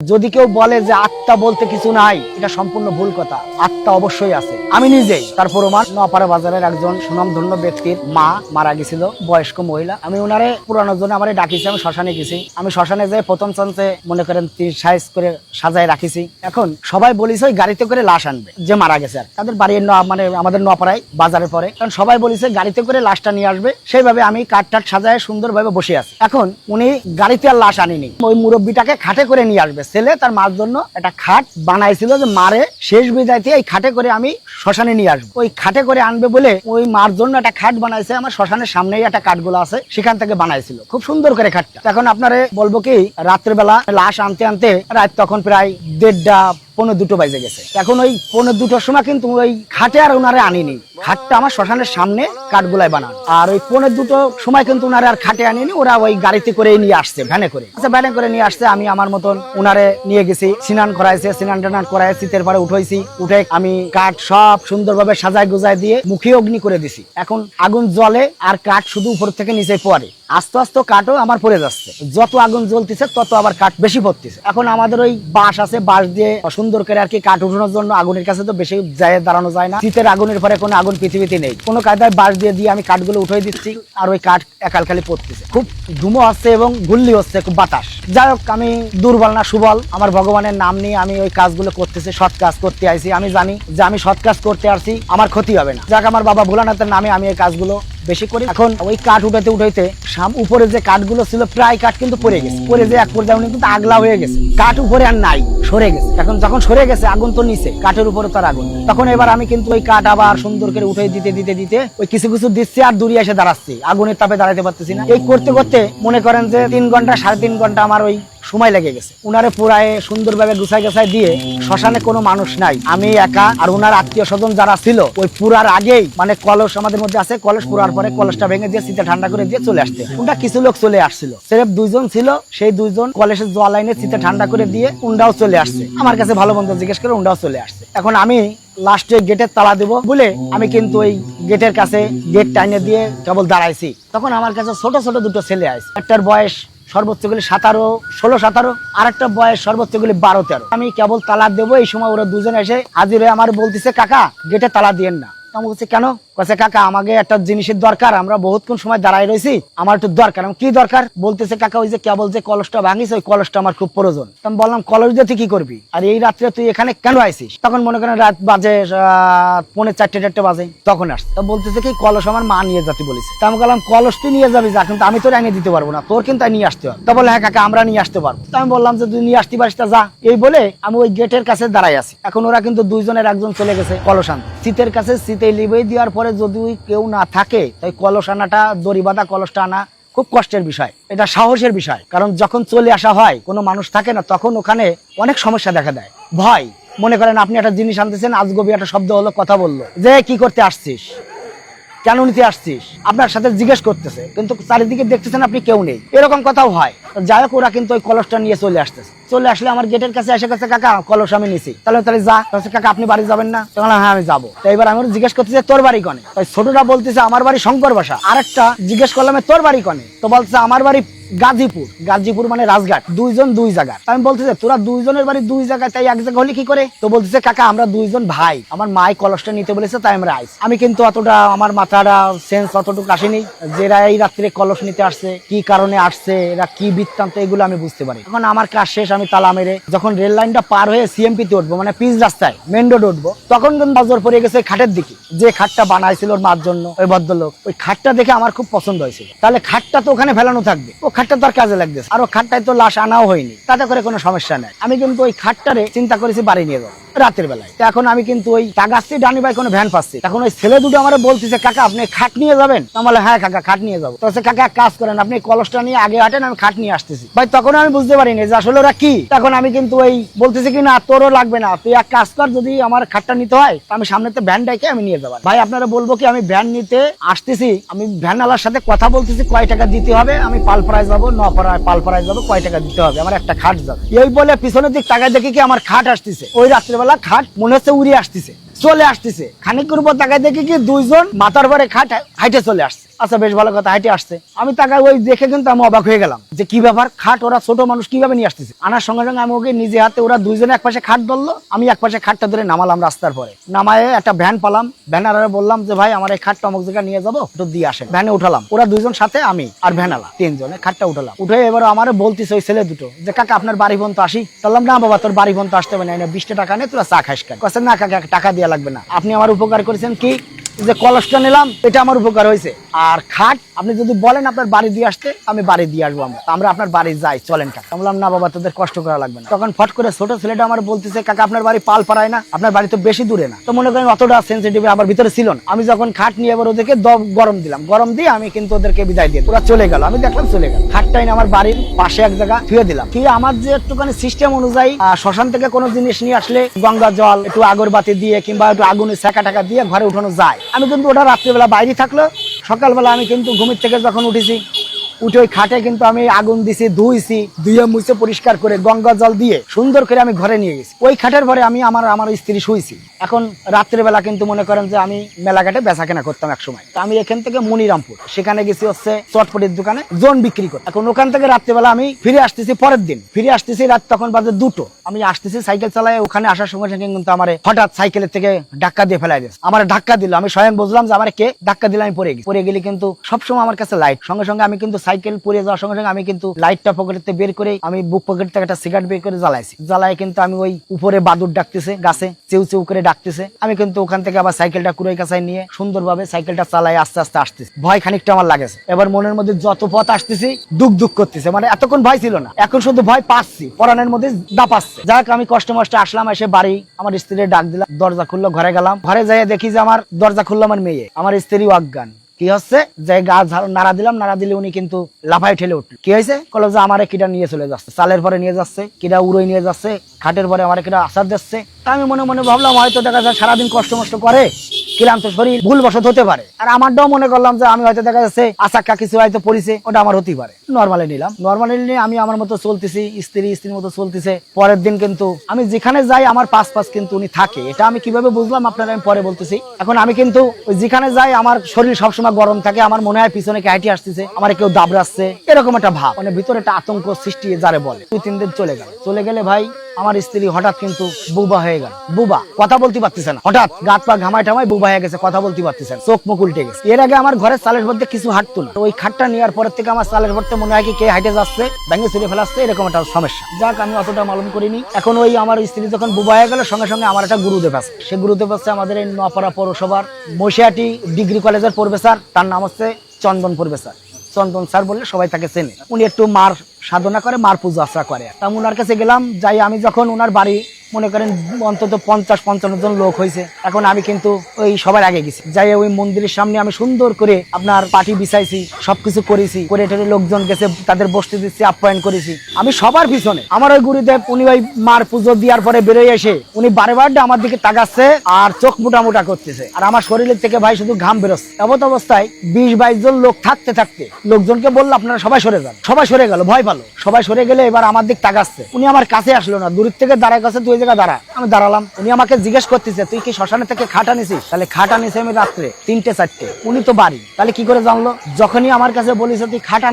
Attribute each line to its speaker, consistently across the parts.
Speaker 1: যদি কেউ বলে যে আত্মা বলতে কিছু নাই, এটা সম্পূর্ণ ভুল কথা। আত্মা অবশ্যই আছে। আমি নিজেই তার প্রমাণ। নোয়াপাড়া বাজারের একজন সুনামধন্য ব্যক্তির মা মারা গেছিল, বয়স্ক মহিলা। আমি ওনারে পুরানোর জন্য আমারে ডাকিছি। আমি শ্মশানে গেছি। আমি শ্মশানে যেয়ে প্রথম চান্সে মনে করেন 30 সাইজ করে সাজায় রাখিছি। এখন সবাই বলিস ওই গাড়িতে করে লাশ আনবে যে মারা গেছে, আর তাদের বাড়ির মানে আমাদের নোয়াপাড়ায় বাজারের পরে, কারণ সবাই বলিছে গাড়িতে করে লাশটা নিয়ে আসবে। সেইভাবে আমি কাঠ টাট সাজায় সুন্দরভাবে বসে আছি। এখন উনি গাড়িতে আর লাশ আনিনি, ওই মুরব্বীটাকে খাটে করে নিয়ে আসবে। ছেলে তার মার জন্য একটা খাট বানাইছিল যে মারে শেষ বিদায়তে এই খাটে করে আমি শ্মশানে নিয়ে আসবো। ওই খাটে করে আনবে বলে ওই মার জন্য একটা খাট বানাইছে। আমার শ্মশানের সামনেই একটা কাঠগুলো আছে, সেখান থেকে বানাইছিল খুব সুন্দর করে খাটটা। এখন আপনারে বলবো কি, রাত্রেবেলা লাশ আনতে আনতে রাত তখন প্রায় 1:30 পৌনে 2 বাজে গেছে। এখন ওই পৌনে 2টার সময় কিন্তু ওই খাটে আর ওনারে আনিনি। খাটটা আমার শ্মশানের সামনে কাঠগুলাই বানানো। আর ওই পৌনে 2টার সময় কিন্তু ওনারে আর খাটে আনিনি, ওরা ওই গাড়িতে করে নিয়ে আসছে, ভ্যানে করে। আচ্ছা, ভ্যানে করে নিয়ে আসছে। আমি আমার মতন ওনারে নিয়ে গেছি, স্নান করাইছে, স্নান টান করাই শীতের পরে উঠাইছি। উঠে আমি কাঠ সব সুন্দরভাবে সাজায় গুজায় দিয়ে মুখে অগ্নি করে দিছি। এখন আগুন জ্বলে আর কাঠ শুধু উপর থেকে নিচে পড়ে। আস্তে আস্তে কাঠও আমার পড়ে যাচ্ছে। যত আগুন জ্বলতেছে তত আবার কাঠ বেশি পড়তেছে। এখন আমাদের ওই বাঁশ আছে, বাঁশ দিয়ে সুন্দর করে আর কি কাঠ উঠানোর জন্য আগুনের কাছে তো বেশি যায় দাঁড়ানো যায় না। শীতের আগুনের পরে কোনো আগুন পৃথিবীতে নেই। কোনো কায়দায় বাঁশ দিয়ে দিয়ে আমি কাঠগুলো উঠাই দিচ্ছি, আর ওই কাঠ একাল খালি পড়তেছে। খুব ধুমো হচ্ছে এবং গুল্লি হচ্ছে, খুব বাতাস। যাই হোক, আমি দুর্বল না সুবল। আমার ভগবানের নাম নিয়ে আমি ওই কাজগুলো করতেছি, সৎ কাজ করতে আইছি। আমি জানি যে আমি সৎ কাজ করতে আসছি, আমার ক্ষতি হবে না। যাক, আমার বাবা ভোলানাথের নামে আমি এই কাজগুলো বেশি করি। এখন ওই কাঠ উঠাইতে উঠাইতে উপরে যে কাঠগুলো ছিল প্রায় কাঠ কিন্তু পড়ে গেছে। পড়ে যে এক পর্যায়ে কিন্তু আগলা হয়ে গেছে, কাঠ উপরে আর নাই, সরে গেছে। এখন যখন সরে গেছে, আগুন তো নিচে, কাঠের উপরে তার আগুন। তখন এবার আমি কিন্তু ওই কাঠ আবার সুন্দর করে উঠে দিতে দিতে দিতে ওই কিছু কিছু দিচ্ছি, আর দূরে এসে দাঁড়াচ্ছি। আগুনের তাপে দাঁড়াতে পারতেছি না। এই করতে করতে মনে করেন যে 3 ঘন্টা 3.5 ঘন্টা আমার ওই সময় লেগে গেছে। উনারে পুরায় সুন্দরভাবে গুছাই গুছাই দিয়ে, শ্মশানে কোনো মানুষ নাই, আমি একা আর উনার আত্মীয় স্বজন যারা ছিল, ওই পুরার আগেই মানে কলস আমাদের মধ্যে আছে, কলস পুরার পরে কলসটা ভেঙে দিয়ে শীতে ঠান্ডা করে দিয়ে চলে আসতে। উনটা কিছু লোক চলে আসছিল, সিরেফ 2 জন ছিল। সেই 2 জন কলসের জল আইনে শীতে ঠান্ডা করে দিয়ে উন্ডাও চলে আসছে। আমার কাছে ভালো মন্দ জিজ্ঞেস করে উন্ডাও চলে আসছে। এখন আমি লাস্টে গেটের তালা দেবো বলে আমি কিন্তু ওই গেটের কাছে গেট টাইনে দিয়ে কেবল দাঁড়াইছি। তখন আমার কাছে ছোট ছোট 2টো ছেলে আসছে। একটার বয়স সর্বোচ্চ গুলি 16-17, আর একটা বয়স সর্বোচ্চ গুলি 12-13। আমি কেবল তালা দেবো, এই সময় ওরা 2 জন এসে হাজির হয়ে আমার বলতেছে, কাকা গেটে তালা দিয়েন না। আমি বলছি কেন? কাছে কাকা আমাকে একটা জিনিসের দরকার, আমরা বহুতক্ষণ সময় দাঁড়াই রয়েছি, আমার একটু দরকার। কি দরকার? বলতেছে কাকা ওই যে কেবল যে কলসটা ভাঙিস, ওই কলসটা আমার খুব প্রয়োজন। আমি বললাম কলস দিয়ে তুই কি করবি, আর এই রাত্রে তুই এখানে কেন আইছিস? তখন মনে করেন রাত বাজে 3:45 বাজে। তখন আসছে, তা বলতেছে কি কলস আমার মা নিয়ে যাতে বলেছে। তা আমি বললাম কলস তুই নিয়ে যাবি যা, কিন্তু আমি তোর এনে দিতে পারবো না, তোর কিন্তু নিয়ে আসতে হবে। তা বলে হ্যাঁ কাকা আমরা নিয়ে আসতে পারবো। তা আমি বললাম যে তুই নিয়ে আসতে পারিস তা যা। এই বলে আমি ওই গেটের কাছে দাঁড়াই আছি। এখন ওরা কিন্তু 2 জনের একজন চলে গেছে কলস আনতে। শীতের কাছে শীতে লিবই দেওয়ার পরে যদি কেউ না থাকে, তাই কলস আনাটা, দড়ি বাঁধা কলসটা আনা খুব কষ্টের বিষয়, এটা সাহসের বিষয়। কারণ যখন চলে আসা হয়, কোনো মানুষ থাকে না, তখন ওখানে অনেক সমস্যা দেখা দেয়। ভয়, মনে করেন আপনি একটা জিনিস আনতেছেন, আজগবি একটা শব্দ হলো, কথা বললো যে কি করতে আসছিস, কেন নিতে আসছিস, আপনার সাথে জিজ্ঞেস করতেছে, কিন্তু চারিদিকে দেখতেছেন আপনি কেউ নেই, এরকম কথাও হয়। যাই হোক, ওরা কিন্তু ওই কলসটা নিয়ে চলে আসতেছে। চলে আসলে আমার গেটের কাছে এসে গেছে, কাকা কলস আমি নিছি। তাহলে যা। কাকা আপনি বাড়ি যাবেন না? হ্যাঁ আমি যাবো। এবার আমি জিজ্ঞেস করতেছি তোর বাড়ি কনে? তাই ছোটটা বলতেছে আমার বাড়ি শঙ্কর বাসা। আরেকটা জিজ্ঞেস করলাম তোর বাড়ি কনে? তো বলছে আমার বাড়ি গাজীপুর। গাজীপুর মানে রাজঘাট। 2 জন 2 জায়গা। আমি বলতেছি তোরা 2 জনের বাড়ি 2 জায়গায়, তাই এক জায়গা হলে কি করে? তো বলতেছে কাকা আমরা 2 জন ভাই, আমার মাই কলসটা নিতে বলেছে, তাই আমরা আইছি। আমি কিন্তু অতটা আমার মাথাটা সেন্স অতটুকু আসেনি যে এরা এই রাত্রে কলস নিতে আসছে, কি কারণে আসছে, এরা কি বৃত্তান্ত, এগুলো আমি বুঝতে পারি। এখন আমার কাজ শেষ, আমি তালা মেরে যখন রেল লাইনটা পার হয়ে সিএমপি তে উঠবো, মানে পিচ রাস্তায় মেন রোড উঠবো, তখন কিন্তু নজর পড়ে গেছে খাটের দিকে। যে খাটটা বানাইছিল ওর মার জন্য ওই ভদ্রলোক, ওই খাটটা দেখে আমার খুব পছন্দ হয়েছিল। তাহলে খাটটা তো ওখানে ফেলানো থাকবে, ও খাটটা তো আর কাজে লাগতেছে, আর ও খাটটায় তো লাশ আনাও হয়নি, তাতে করে কোনো সমস্যা নাই। আমি কিন্তু ওই খাটটারে চিন্তা করেছি বাড়ি নিয়ে যাবো রাতের বেলায়। এখন আমি কিন্তু ওই টাকাচ্ছি ডানি ভাই কোনো ভ্যান পাচ্ছি। এখন ওই ছেলে 2টো আমার বলতেছে কাকা আপনি খাট নিয়ে যাবেন? আমার হ্যাঁ কাকা খাট নিয়ে যাবো। তো কাকা এক কাজ করেন, আপনি কলসটা নিয়ে আগে হাঁটেন, আমি খাট নিয়ে আসতেছি। ভাই তখন আমি বুঝতে পারিনি যে আসলে ওরা কি। তখন আমি কিন্তু ওই বলতেছি কি না তোরও লাগবে না, তুই এক কাজ কর, যদি আমার খাটটা নিতে হয় আমি সামনেতে ভ্যান ডাইকে আমি নিয়ে যাবো। ভাই আপনারা বলবো কি আমি ভ্যান নিতে আসতেছি, আমি ভ্যান আলার সাথে কথা বলতেছি কয় টাকা দিতে হবে, আমি পালপাড়ায় যাবো, পালপাড়ায় যাবো, কয় টাকা দিতে হবে, আমার একটা খাট যাবে। এই বলে পিছনের দিক টাকা দেখি কি আমার খাট আসতেছে। ওই রাত্রেবেলা খাট মনে হচ্ছে উড়ে আসতেছে, চলে আসতেছে। খানিক উপর তাকায় দেখি কি 2 জন মাথার পরে খাট হাইটে চলে আসছে। আচ্ছা বেশ ভালো কথা, হাইটে আসছে। আমি তাকায় ওই দেখে কিন্তু আমি অবাক হয়ে গেলাম যে কি ব্যাপার, খাট ওরা ছোট মানুষ কিভাবে নিয়ে আসতেছে। আনার সঙ্গে সঙ্গে আমি ওকে নিজে হাতে, ওরা দুইজনে এক পাশে খাট ধরলো, আমি এক পাশে খাটটা ধরে নামালাম রাস্তার পরে। নামায় একটা ভ্যান পালাম, ভ্যানারে বললাম যে ভাই আমার এই খাটটা অমুক জায়গায় নিয়ে যাবো, একটু দিয়ে আসেন। ভ্যানে উঠালাম, ওরা দুইজন সাথে আমি আর ভ্যানালা, তিনজনে খাটটা উঠালাম। উঠে এবার আমার বলতেছে ওই ছেলে দুটো যে কাকা আপনার বাড়ি পর্যন্ত আসি। বললাম না বাবা তোর বাড়ি পর্যন্ত আসতে হবে না, 20 টাকা নেই, তোরা চা খাস কেন? না কাকা টাকা দেওয়া লাগবে না, আপনি আমার উপকার করেছেন কি যে কলসটা নিলাম, এটা আমার উপকার হয়েছে। আর খাট আপনি যদি বলেন আপনার বাড়ি দিয়ে আসতে, আমি বাড়ি দিয়ে আসবো, আমরা আপনার বাড়ি যাই, চলেন কাকা। বললাম না বাবা তোদের কষ্ট করা লাগবে না। তখন ফট করে ছোট ছেলেটা আমার বলতেছে কাকা আপনার বাড়ি পালপাড়ায় না, আপনার বাড়ি তো বেশি দূরে না। তো মনে করেন অতটা সেন্সিটিভ আমার ভিতরে ছিল না। আমি যখন খাট নিয়ে এবার ওদেরকে গরম দিলাম, গরম দিয়ে আমি কিন্তু ওদেরকে বিদায় দিয়ে ওরা চলে গেল। আমি দেখলাম চলে গেল, খাটটাই আমার বাড়ির পাশে এক জায়গা থুয়ে দিলাম। কি আমার যে একটুখানি সিস্টেম অনুযায়ী শ্মশান থেকে কোনো জিনিস নিয়ে আসলে গঙ্গা জল একটু আগরবাতি দিয়ে কিংবা একটু আগুনে সেকা টাকা দিয়ে ঘরে উঠানো যায়। আমি কিন্তু ওটা রাত্রিবেলা বাইরে থাকলো, সকালবেলা আমি কিন্তু ঘুমের থেকে যখন উঠেছি, উঠে ওই খাটে কিন্তু আমি আগুন দিছি, ধুইছি, ধুয়ে মুছে পরিষ্কার করে গঙ্গা জল দিয়ে সুন্দর করে আমি ঘরে নিয়ে গেছি। ওই খাটের পরে আমি আমার স্ত্রী শুয়েছি। এখন রাত্রিবেলা কিন্তু মনে করেন যে আমি মেলাঘাটে বেচা কেনা করতাম এক সময়। আমি এখান থেকে মনিরামপুর সেখানে গেছি হচ্ছে চটপটির দোকানে জোন বিক্রি করে। এখন ওখান থেকে রাত্রিবেলা আমি ফিরে আসতেছি, পরের দিন ফিরে আসতেছি, রাত তখন বাজে 2টো। আমি আসতেছি সাইকেল চালায়, ওখানে আসার সঙ্গে সঙ্গে কিন্তু আমার হঠাৎ সাইকেলের থেকে ধাক্কা দিয়ে ফেলাই দিয়েছে। আমার ধাক্কা দিল, আমি স্বয়ং বুঝলাম যে আমার কে ধাক্কা দিলে। আমি পড়ে গেছি, পড়ে গেলে কিন্তু সবসময় আমার কাছে লাইট, সঙ্গে সঙ্গে আমি কিন্তু সাইকেল পড়ে যাওয়ার সঙ্গে সঙ্গে আমি কিন্তু লাইটটা পকেটে বের করে আমি বুক পকেট থেকে একটা সিগারেট বের করে জ্বালাইছি। জ্বালায় কিন্তু আমি ওই উপরে বাদুর ডাকতেছে, গাছে চেউ চেউ করে ডাকতেছে। আমি কিন্তু ওখান থেকে আবার সাইকেলটা কুড়াই কাছায় নিয়ে সুন্দরভাবে সাইকেলটা চালাই আস্তে আস্তে আসতেছি। ভয় খানিকটা আমার লাগেছে। এবার মনের মধ্যে যত পথ আসতেছি দুঃখ দুঃখ করতেছে, মানে এতক্ষণ ভয় ছিল না, এখন শুধু ভয় পাচ্ছি, পরানের মধ্যে দাপাচ্ছে। যাক আমি কষ্ট মষ্ট আসলাম, এসে বাড়ি আমার স্ত্রীর ডাক দিলাম, দরজা খুললো, ঘরে গেলাম। ঘরে যাই দেখি যে আমার দরজা খুললো আমার মেয়ে, আমার স্ত্রী অজ্ঞান। কি হচ্ছে যে গাছ নাড়া দিলাম, নাড়া দিলে উনি কিন্তু লাফায় ঠেলে উঠল। কি হয়েছে? কল যে আমার কিটা নিয়ে চলে যাচ্ছে, চালের পরে নিয়ে যাচ্ছে, কিটা উড়োই নিয়ে যাচ্ছে, খাটের পরে আমার কিটা আচার দিচ্ছে। তা আমি মনে মনে ভাবলাম হয়তো দেখা যায় সারাদিন কষ্ট মষ্ট করে ক্লান্ত শরীর, ভুল বশত হতে পারে। আর আমারটাও মনে করলাম যে আমি হয়তো দেখা যাচ্ছে আচাক্কা কিছু হয়তো পড়িছে, ওটা আমার হতেই পারে। নর্মালি নিলাম, নর্মালি নিয়ে আমি আমার মতো চলতেছি, স্ত্রীর মতো চলতেছে। পরের দিন কিন্তু আমি যেখানে যাই আমার পাশ কিন্তু উনি থাকে। এটা আমি কিভাবে বুঝলাম আপনারা আমি পরে বলতেছি। এখন আমি কিন্তু যেখানে যাই আমার শরীর সবসময় গরম থাকে, আমার মনে হয় পিছনে হাঁটি আসতেছে, আমার কেউ দাবড়াচ্ছে, এরকম একটা ভাব, মানে ভিতরে একটা আতঙ্ক সৃষ্টি যারে বলে। 2-3 দিন চলে গেলে ভাই আমার স্ত্রী হঠাৎ কিন্তু বুবা হয়ে গেল। বুবা, কথা বলতে পারতেছে না, হঠাৎ গাত পা ঘামায় ঠামায় বুবা হয়ে গেছে, কথা বলতে পারতেছে না, চোখ মুখ উল্টে গেছে। এর আগে আমার ঘরের চালের মধ্যে কিছু হাঁটতো না, ওই খাটটা নেওয়ার পরের থেকে আমার চালের মধ্যে মনে হয় কি কে হাঁটে যাচ্ছে, ভেঙে চুরে ফেলাচ্ছে, এরকম একটা সমস্যা। যাক আমি অতটা মালুম করিনি। এখন ওই আমার স্ত্রী যখন বুবা হয়ে গেল, সঙ্গে সঙ্গে আমার একটা গুরুদেব আছে। সে গুরুদেব হচ্ছে আমাদের এই নোয়াপাড়া পৌরসভার মহিষাহাটি ডিগ্রি কলেজের প্রফেসর, তার নাম হচ্ছে চন্দন প্রফেসর। চন্দন স্যার বললে সবাই তাকে চেনে। উনি একটু মার সাধনা করে, মার পূজা আশ্রা করে। তা উনার কাছে গেলাম, যাই আমি যখন উনার বাড়ি মনে করেন অন্তত 50-55 জন লোক হয়েছে। এখন আমি কিন্তু ওই সবার আগে গেছি, যাই ওই মন্দিরের সামনে আমি সুন্দর করে আপনার পাটি বিছাইছি, সবকিছু করেছি, করে টেরে লোকজন গেছে, তাদের বসতে দিচ্ছি, আপ্যায়ন করেছি আমি সবার পিছনে। আমার ওই গুরুদেব উনি ওই মার পুজো দেওয়ার পরে বেরোয় এসে উনি বারে আমার দিকে তাকাচ্ছে আর চোখ মোটা করতেছে, আর আমার শরীরের থেকে ভাই শুধু ঘাম বেরোচ্ছে। এমত অবস্থায় 20-22 জন লোক থাকতে লোকজনকে বললো আপনারা সবাই সরে যান। সবাই সরে গেল, ভয় পালো, সবাই সরে গেলে এবার আমার দিক তাকাচ্ছে। উনি আমার কাছে আসলো না, দূরের থেকে দাঁড়ায় কাছে, তুই জায়গা দাঁড়া। আমি দাঁড়ালাম, উনি আমাকে জিজ্ঞেস করতেছে তুই কি শ্মশানে থেকে খাট আনিছিস? তাহলে খাট আনিছি আমি রাত্রে 3টে-4টে। উনি তো বাড়ি, তাহলে কি করে জানলো? যখনই আমার কাছে বলিস তুই খাট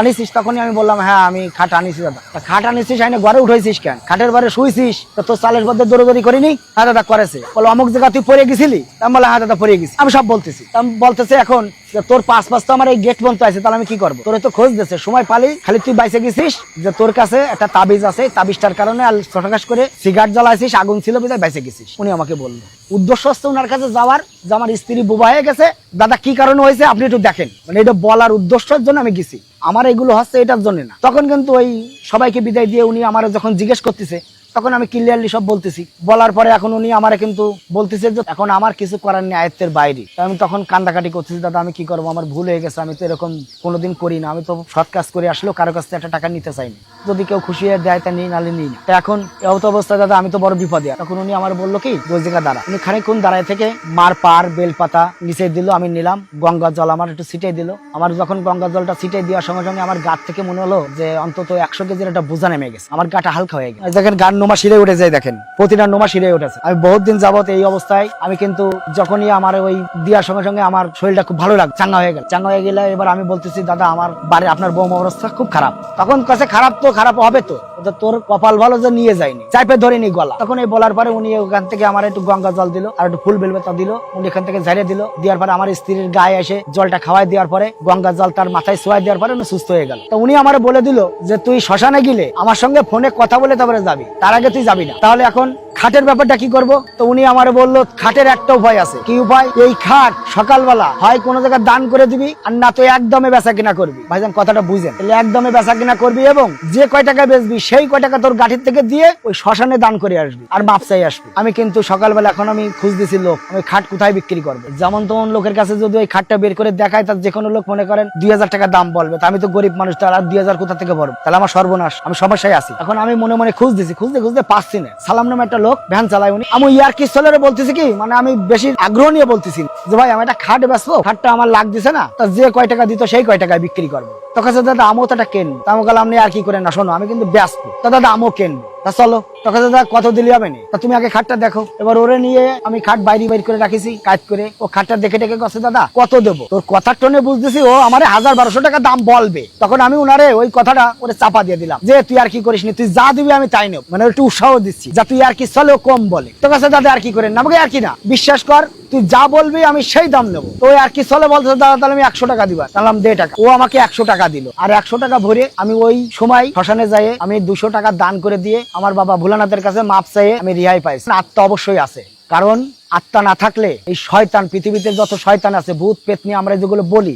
Speaker 1: আনিছিস, তখনই আমি বললাম হ্যাঁ আমি খাট আনিছি দাদা। খাট আনিছিস আইনে ঘরে উঠেছিস কেন? খাটের বারে শুয়েছিস তো তোর চালের মধ্যে দৌড়াদৌড়ি করিনি? হ্যাঁ দাদা করেছে। বলো অমুক জায়গা তুই পড়ে গেছিলি? আমি বললাম হ্যাঁ দাদা পড়ে গেছি। আমি সব বলতেছি। বলতেছে এখন তোর পাঁচ তো আমার এই গেট বন্ধ আছে, তাহলে আমি কি করবো? তোর তো খোঁজ দিচ্ছে, সময় পালি খালি তুই বাইসে গেছিস যে তোর কাছে একটা তাবিজ আছে, তাবিজটার কারণে ছোটখাস করে সিগারেট জ্বালাইছিস, আগুন ছিল বিধায় বাইসে গেছিস। উনি আমাকে বললো উদ্দেশ্য হচ্ছে ওনার কাছে যাওয়ার যে আমার স্ত্রী বুবা হয়ে গেছে, দাদা কি কারণে হয়েছে আপনি একটু দেখেন, মানে এটা বলার উদ্দেশ্যের জন্য আমি গেছি, আমার এগুলো হচ্ছে এটার জন্য না। তখন কিন্তু ওই সবাইকে বিদায় দিয়ে উনি আমার যখন জিজ্ঞেস করতেছে তখন আমি ক্লিয়ারলি সব বলতেছি। বলার পরে এখন উনি আমারে কিন্তু বলতেছে যে এখন আমার কিছু করার নেই, আয়ত্তের বাইরে। আমি তখন কান্দাকাটি করতেছি, দাদা আমি কি করবো, আমার ভুল হয়ে গেছে, আমি তো এরকম কোনোদিন করি না, আমি তো সৎ কাজ করে আসলেও কারো কাছ থেকে একটা টাকা নিতে চাইনি, যদি কেউ খুশি হয়ে দেয় তা নিই, নালে নিই না। তা এখন এত অবস্থায় দাদা আমি তো বড় বিপদে। তখন উনি আমার বললো কি ওই জায়গা দাঁড়া। উনি খানিকক্ষণ দাঁড়ায় থেকে মার পার বেলপাতা নিচে দিল, আমি নিলাম, গঙ্গা জল আমার একটু ছিটাই দিল। আমার যখন গঙ্গা জলটা ছিটাই দেওয়ার সঙ্গে সঙ্গে আমার গাত থেকে মনে হলো যে অন্তত 100 কেজির একটা বোঝা নেমে গেছে, আমার গাটা হালকা হয়ে গেছে। দেখেন গার নোমা শিরে উঠে যায়, দেখেন প্রতিটা নোমা শিরে উঠেছে। আমি বহুত দিন যাবত এই অবস্থায়, আমি কিন্তু যখনই আমার ওই দেওয়ার সঙ্গে সঙ্গে আমার শরীরটা খুব ভালো লাগে, চাঙ্গা হয়ে গেল। চাঙ্গা হয়ে গেলে এবার আমি বলতেছি, দাদা আমার বাড়ি আপনার বৌমা অবস্থা খুব খারাপ। তখন কাছে খারাপ তো খারাপ হবে তো, তোর কপাল ভালো যে নিয়ে যায়নি, চাইপে ধরেনি গলা। তখন এই বলার পরে উনি ওখান থেকে আমার একটু গঙ্গা জল দিল আর একটু ফুল বেলপাতা দিল, উনি এখান থেকে ঝাড়িয়ে দিল। দেওয়ার পরে আমার স্ত্রীর গায়ে এসে জলটা খাওয়াই দেওয়ার পরে গঙ্গা জল তার মাথায় ছোঁয়াই দেওয়ার পরে উনি সুস্থ হয়ে গেল। তো উনি আমার বলে দিল যে তুই শ্মশানে গেলে আমার সঙ্গে ফোনে কথা বলে তারপরে যাবি, তার আগে তুই যাবি না। তাহলে এখন খাটের ব্যাপারটা কি করব? তো উনি আমার বললো খাটের একটা উপায় আছে। কি উপায়? এই খাট সকালবেলা হয় কোনো জায়গায় দান করে দিবি, আর না তো একদমে বেচা কিনা করবি। ভাইজান কথাটা বুঝেন, তাহলে একদমে বেচা কিনা করবি এবং যে কয় টাকা বেচবি সেই কয় টাকা তোর গাঠির থেকে দিয়ে ওই শ্মশানে দান করে আসবি আর মাপ চাই আসবি। আমি কিন্তু সকালবেলা এখন আমি খুঁজতেছি লোক, আমি খাট কোথায় বিক্রি করবো। যেমন তেমন লোকের কাছে যদি ওই খাটটা বের করে দেখায়, তার যে কোনো লোক মনে করেন 2000 টাকা দাম বলবে। তা আমি তো গরিব মানুষ, তার আর 2000 কোথা থেকে বলবো? তাহলে আমার সর্বনাশ, আমি সমস্যায় আছি। এখন আমি মনে মনে খুঁজতেছি, খুঁজতে খুঁজতে পাচ্ছি না। সালাম নামে একটা লোক ভ্যান চালায়, উনি আমি ইয়ার কি চলে বলতেছি কি, মানে আমি বেশি আগ্রহ নিয়ে বলতেছি যে ভাই আমি একটা খাট বেচবো, খাটটা আমার লাগতেছে না, তা যে কয় টাকা দিত সেই কয় টাকায় বিক্রি করবো। তখন দাদা আমও তো একটা কেনবো। তা আমি বললাম আপনি আর কি করেন না, শোনো আমি কিন্তু ব্যস্ত, তা দাদা আমও কেনবো, তা চলো। তখন দাদা কত দিলি হবে না, তা তুমি আগে খাটটা দেখো। এবার ওরে নিয়ে আমি খাট বাইরে বাইর করে রাখিছি কাজ করে। ও খাটটা দেখে দেখে গেছে, দাদা কত দেবো? তোর কথার টোনে বুঝতেছি ও আমার 1000-1200 টাকা দাম বলবে। তখন আমি উনারে ওই কথাটা ওরে চাপা দিয়ে দিলাম যে তুই আর কি করিস নি, তুই যা দিবি আমি তাই নেব, মানে একটু উৎসাহ দিচ্ছি যা তুই আর কি চলে কম বলে। তো কাছে দাদা আর কি করেন না, আমাকে আর কি না, বিশ্বাস কর তুই যা বলবি আমি সেই দাম নেবো। তো আর কি চলে বলতে, দাদা তাহলে আমি 100 টাকা দিবা। তাহলে 1.5 টাকা। ও আমাকে 100 টাকা দিল, আর 100 টাকা ভরে আমি ওই সময় শ্মশানে যাই আমি 200 টাকা দান করে দিয়ে আমার বাবা ভোলানাথের কাছে মাপ চাইয়ে আমি রেহাই পাইছি। আত্মা অবশ্যই আছে, কারণ আত্মা না থাকলে এই শয়তান, পৃথিবীতে যত শয়তান আছে, ভূত পেতনি আমরা যেগুলো বলি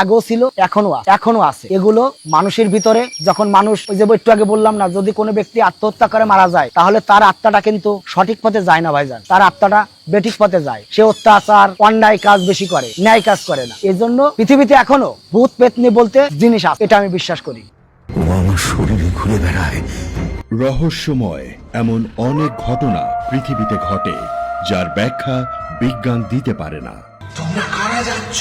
Speaker 1: আগেও ছিল এখনো আছে। এগুলো মানুষের ভিতরে, যখন মানুষ ওই যে একটু আগে বললাম না, যদি কোনো ব্যক্তি আত্মহত্যা করে মারা যায়, তাহলে তার আত্মাটা কিন্তু সঠিক পথে যায় না ভাইজান, তার আত্মাটা বেঠিক পথে যায়। সে অত্যাচার, অন্যায় কাজ বেশি করে, ন্যায় কাজ করে না। এই জন্য পৃথিবীতে এখনো ভূত পেতনি বলতে জিনিস আছে, এটা আমি বিশ্বাস করি।
Speaker 2: ও আমার শরীরে ঘুরে বেড়ায়।
Speaker 3: রহস্যময় এমন অনেক ঘটনা পৃথিবীতে ঘটে, যার ব্যাখ্যা বিজ্ঞান দিতে পারে না।
Speaker 2: তোমরা কারা যাচ্ছ?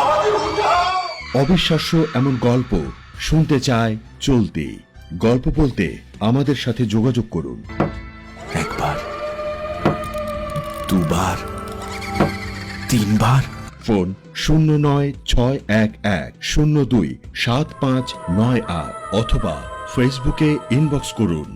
Speaker 2: আমাদের উঠাও।
Speaker 3: অবিশ্বাস্য এমন গল্প শুনতে চায় চলতি গল্প বলতে আমাদের সাথে যোগাযোগ করুন।
Speaker 2: একবার, দুবার, তিনবার।
Speaker 3: ফোন 0961102759 অথবা ফেসবুকে ইনবক্স করুন।